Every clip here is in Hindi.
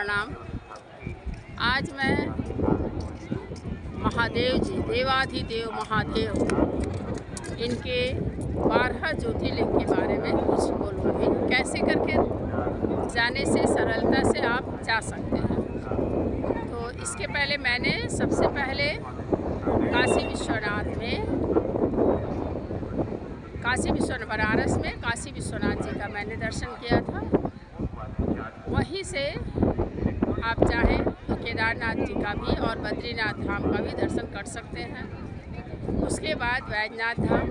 प्रणाम। आज मैं महादेव जी, देवाधिदेव महादेव, इनके 12 ज्योतिर्लिंग के बारे में कुछ बोलूँगी। कैसे करके जाने से सरलता से आप जा सकते हैं। तो इसके पहले मैंने सबसे पहले काशी विश्वनाथ बनारस में काशी विश्वनाथ जी का मैंने दर्शन किया था। वहीं से आप चाहें तो केदारनाथ जी का भी और बद्रीनाथ धाम का भी दर्शन कर सकते हैं। उसके बाद वैद्यनाथ धाम,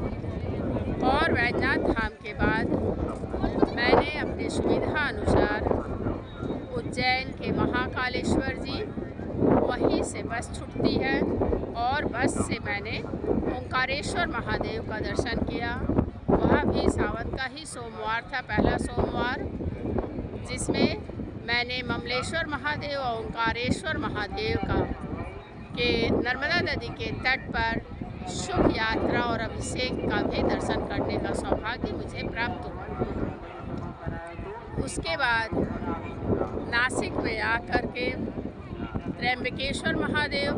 और वैद्यनाथ धाम के बाद मैंने अपने सुविधा अनुसार उज्जैन के महाकालेश्वर जी, वहीं से बस छूटती है और बस से मैंने ओंकारेश्वर महादेव का दर्शन किया। वह भी सावन का ही सोमवार था, पहला सोमवार, जिसमें मैंने ममलेश्वर महादेव और ओंकारेश्वर महादेव के नर्मदा नदी के तट पर शुभ यात्रा और अभिषेक का भी दर्शन करने का सौभाग्य मुझे प्राप्त हुआ। उसके बाद नासिक में आकर के त्र्यंबकेश्वर महादेव,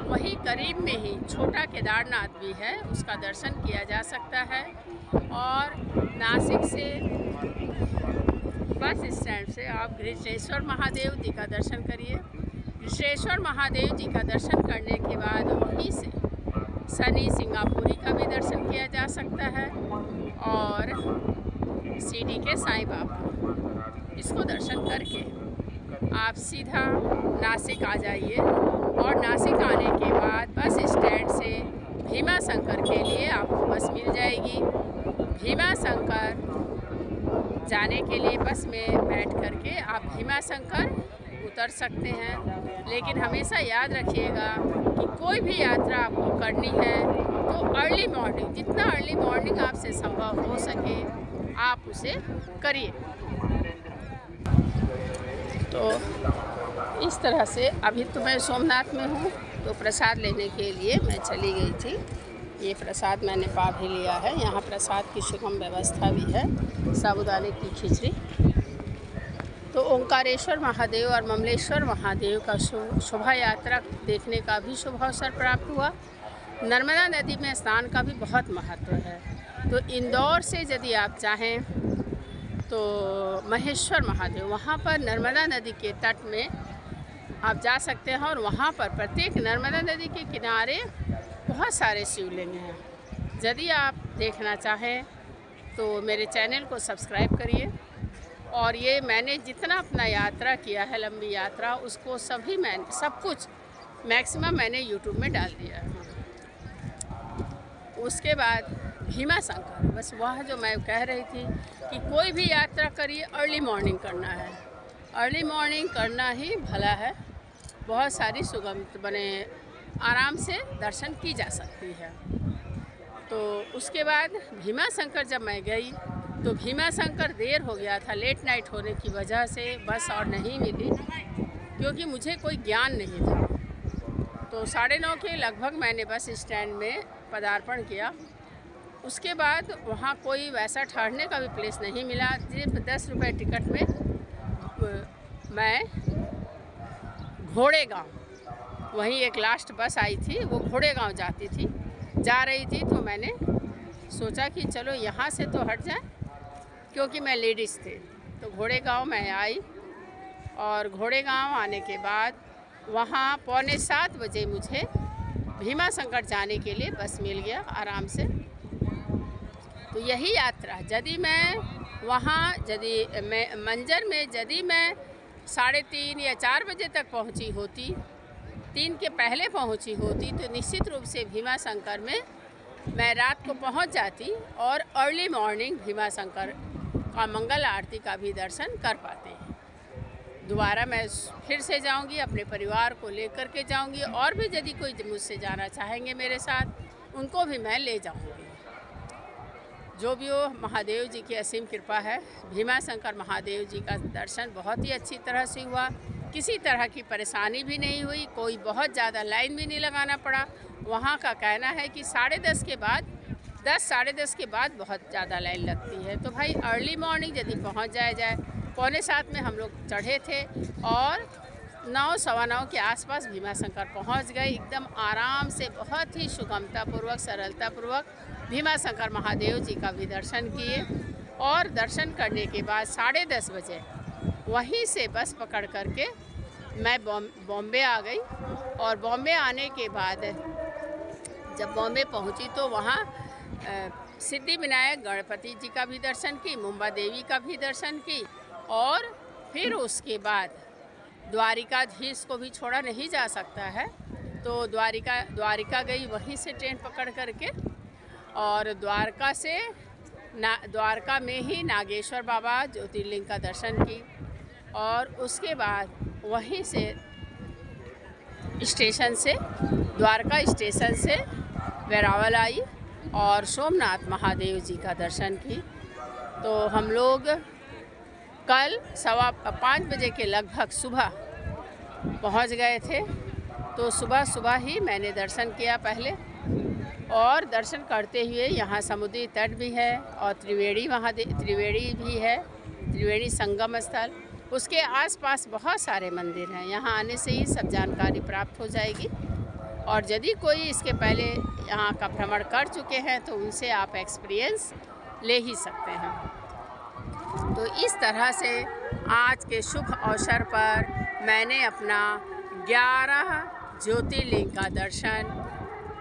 वही करीब में ही छोटा केदारनाथ भी है, उसका दर्शन किया जा सकता है। और नासिक से बस स्टैंड से आप गृष्णेश्वर महादेव जी का दर्शन करिए। गृष्णेश्वर महादेव जी का दर्शन करने के बाद वहीं से शनि सिंगापुरी का भी दर्शन किया जा सकता है और शिरडी के साईं बाबा, इसको दर्शन करके आप सीधा नासिक आ जाइए। और नासिक आने के बाद बस स्टैंड से भीमा शंकर के लिए आपको बस मिल जाएगी। भीमा शंकर जाने के लिए बस में बैठ करके आप भीमा शंकर उतर सकते हैं। लेकिन हमेशा याद रखिएगा कि कोई भी यात्रा आपको करनी है तो अर्ली मॉर्निंग, जितना अर्ली मॉर्निंग आपसे संभव हो सके आप उसे करिए। तो इस तरह से अभी तो मैं सोमनाथ में हूँ, तो प्रसाद लेने के लिए मैं चली गई थी। ये प्रसाद मैंने पा भी लिया है। यहाँ प्रसाद की सुगम व्यवस्था भी है, साबूदाने की खिचड़ी। तो ओंकारेश्वर महादेव और ममलेश्वर महादेव का शोभा यात्रा देखने का भी शुभ अवसर प्राप्त हुआ। नर्मदा नदी में स्नान का भी बहुत महत्व है। तो इंदौर से यदि आप चाहें तो महेश्वर महादेव, वहाँ पर नर्मदा नदी के तट में आप जा सकते हैं। और वहाँ पर प्रत्येक नर्मदा नदी के किनारे बहुत सारे शिवलिंग हैं। यदि आप देखना चाहें तो मेरे चैनल को सब्सक्राइब करिए। और ये मैंने जितना अपना यात्रा किया है, लंबी यात्रा, उसको सब कुछ मैक्सिमम मैंने यूट्यूब में डाल दिया है। उसके बाद भीमा शंकर, बस वह जो मैं कह रही थी कि कोई भी यात्रा करिए अर्ली मॉर्निंग करना है। अर्ली मॉर्निंग करना ही भला है। बहुत सारी सुगम बने आराम से दर्शन की जा सकती है। तो उसके बाद भीमा शंकर जब मैं गई तो भीमा शंकर देर हो गया था, लेट नाइट होने की वजह से बस और नहीं मिली, क्योंकि मुझे कोई ज्ञान नहीं था। तो 9:30 के लगभग मैंने बस स्टैंड में पदार्पण किया। उसके बाद वहाँ कोई वैसा ठहरने का भी प्लेस नहीं मिला। सिर्फ 10 रुपये टिकट में मैं घोड़े गाँव, वहीं एक लास्ट बस आई थी, वो घोड़े गाँव जा रही थी। तो मैंने सोचा कि चलो यहाँ से तो हट जाए, क्योंकि मैं लेडीज़ थे। तो घोड़े गाँव मैं आई और घोड़े गाँव आने के बाद वहाँ 6:45 बजे मुझे भीमा शंकर जाने के लिए बस मिल गया आराम से। तो यही यात्रा, यदि मैं वहाँ मंजर में यदि मैं 3:30 या 4 बजे तक पहुँची होती, 3 के पहले पहुँची होती, तो निश्चित रूप से भीमा शंकर में मैं रात को पहुँच जाती और अर्ली मॉर्निंग भीमा शंकर का मंगल आरती का भी दर्शन कर पाते हैं। दोबारा मैं फिर से जाऊंगी, अपने परिवार को लेकर के जाऊंगी। और भी यदि कोई मुझसे जाना चाहेंगे मेरे साथ, उनको भी मैं ले जाऊंगी। जो भी हो, महादेव जी की असीम कृपा है। भीमा शंकर महादेव जी का दर्शन बहुत ही अच्छी तरह से हुआ। किसी तरह की परेशानी भी नहीं हुई, कोई बहुत ज़्यादा लाइन भी नहीं लगाना पड़ा। वहाँ का कहना है कि 10:30 के बाद 10 साढ़े 10 के बाद बहुत ज़्यादा लाइन लगती है। तो भाई अर्ली मॉर्निंग यदि पहुँच जाए 6:45 में हम लोग चढ़े थे और 9 सवा 9 के आसपास भीमाशंकर पहुंच गए। एकदम आराम से, बहुत ही सुगमतापूर्वक, सरलतापूर्वक भीमाशंकर महादेव जी का भी दर्शन किए। और दर्शन करने के बाद 10:30 बजे वहीं से बस पकड़ करके मैं बॉम्बे आ गई। और बॉम्बे आने के बाद जब बॉम्बे पहुंची तो वहाँ सिद्धिविनायक गणपति जी का भी दर्शन की, मुंबा देवी का भी दर्शन की। और फिर उसके बाद द्वारिकाधीश को भी छोड़ा नहीं जा सकता है, तो द्वारिका गई वहीं से ट्रेन पकड़ करके। और द्वारका में ही नागेश्वर बाबा ज्योतिर्लिंग का दर्शन की। और उसके बाद वहीं से द्वारका स्टेशन से वेरावल आई और सोमनाथ महादेव जी का दर्शन की। तो हम लोग कल 5:15 बजे के लगभग सुबह पहुंच गए थे। तो सुबह ही मैंने दर्शन किया पहले। और दर्शन करते हुए यहाँ समुद्री तट भी है और त्रिवेणी भी है, त्रिवेणी संगम स्थल। उसके आसपास बहुत सारे मंदिर हैं। यहाँ आने से ही सब जानकारी प्राप्त हो जाएगी। और यदि कोई इसके पहले यहाँ का भ्रमण कर चुके हैं तो उनसे आप एक्सपीरियंस ले ही सकते हैं। तो इस तरह से आज के शुभ अवसर पर मैंने अपना 11 ज्योतिर्लिंग का दर्शन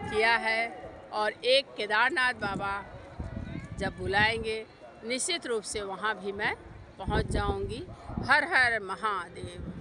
किया है। और एक केदारनाथ बाबा जब बुलाएंगे निश्चित रूप से वहाँ भी मैं पहुँच जाऊँगी। हर हर महादेव।